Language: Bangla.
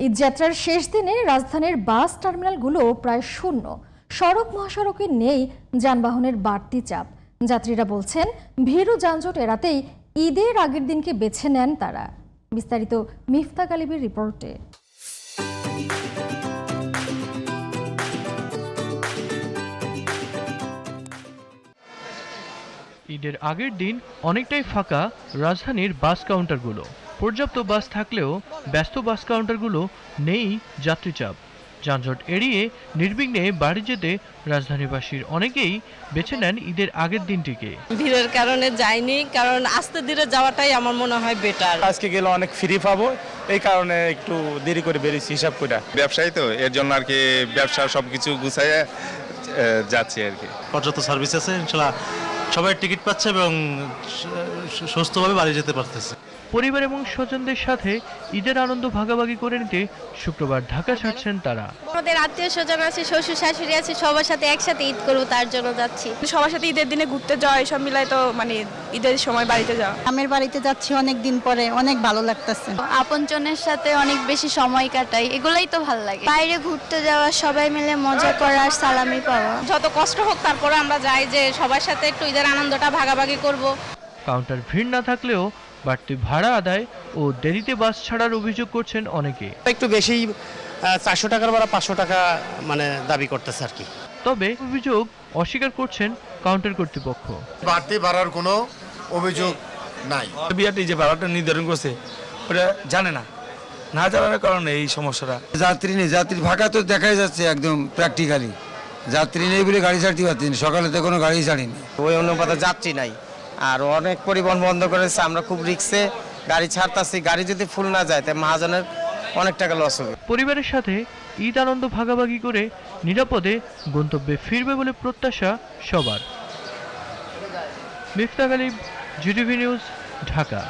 ঈদযাত্রার শেষ দিনে রাজধানীর বাস টার্মিনালগুলো প্রায় শূন্য। সড়ক মহাসড়কে নেই যানবাহনের বাড়তি চাপ। যাত্রীরা বলছেন ভিড় ও যানজট এড়াতেই ঈদের আগের দিনকে বেছে নেন তারা। বিস্তারিত মিফতা গালিবের রিপোর্টে। ঈদের আগের দিন অনেকটাই ফাঁকা রাজধানীর বাস কাউন্টারগুলো। পর্যাপ্ত বাস থাকলেও ব্যস্ত বাস কাউন্টারগুলো নেই যাত্রী চাপ। যানজট এড়িয়ে নির্বিঘ্নে বাড়ি যেতে রাজধানীবাসীর অনেকেই বেছে নেন ঈদের আগের দিনটিকে। ভিড়ের কারণে যাইনি, কারণ আস্তে ধীরে যাওয়াটাই আমার মনে হয় বেটার। আজকে গেলে অনেক ফ্রি পাবো, এই কারণে একটু দেরি করে বেরিয়েছি হিসাব করে। ব্যবসায়ী তো, এর জন্য আর কি ব্যবসা সবকিছু গুছাইয়ে যাচ্ছে আর কি। পর্যাপ্ত সার্ভিস আছে, ইনশাআল্লাহ সবাই টিকিট পাচ্ছে এবং সুস্থভাবে বাড়ি যেতে পারতেছে। পরিবার এবং স্বজনদের সাথে ঈদের আনন্দ ভাগাভাগি করে নিতে শুক্রবার ঢাকা ছাড়ছেন তারা। আমাদের আত্মীয় স্বজন আছে, শ্বশুর শাশুড়ি আছে, সবার সাথে একসাথে ঈদ করবো, তার জন্য যাচ্ছি। সবার সাথে ঈদের দিনে ঘুরতে যাওয়া, এসব মিলাই তো মানে ঈদের সময় বাড়িতে যাওয়া। আমের বাড়িতে যাচ্ছি অনেক দিন পরে, অনেক ভালো লাগতেছে। আপনজনের সাথে অনেক বেশি সময় কাটাই, এগুলাই তো ভালো লাগে। বাইরে ঘুরতে যাওয়া, সবাই মিলে মজা করা, সালামি পাওয়া। যত কষ্ট হোক তারপরে আমরা যাই যে সবার সাথে একটু ঈদের আনন্দটা ভাগাভাগি করব। কাউন্টার ভিড় না থাকলেও বাড়তি ভাড়া আদায় ও দেরিতে বাস ছাড়ার অভিযোগ করছেন অনেকে। একটু বেশি 400 টাকার ভাড়া 500 টাকা মানে দাবি করতেছে আর কি। তবে অভিযোগ অস্বীকার করছেন কাউন্টার কর্তৃপক্ষ। বাড়তি ভাড়ার কোনো অভিযোগ নাই। বিআরটি যে ভাড়াটা নির্ধারণ করছে ওটা জানে না, না জানার কারণে এই সমস্যাটা। যাত্রী নেই, যাত্রী ফাঁকা তো দেখাই যাচ্ছে একদম প্র্যাকটিক্যালি। যাত্রী নেই বলে গাড়ি ছাড়তে পারছি না, সকালে তো কোনো গাড়ি ছাড়িনি। ওই অনুপাতে যাত্রী নাই, আর অনেক পরিবহন বন্ধ করেছে। আমরা খুব রিস্কে গাড়ি ছাড়তাছি, গাড়ি যদি ফুল না যায় তাই মহাজনের অনেক টাকা লস হবে। পরিবারের সাথে ঈদ আনন্দ ভাগাভাগি করে নিরাপদে গন্তব্যে ফিরবে বলে প্রত্যাশা সবার। Mifta Ghalib, GTV news, Dhaka.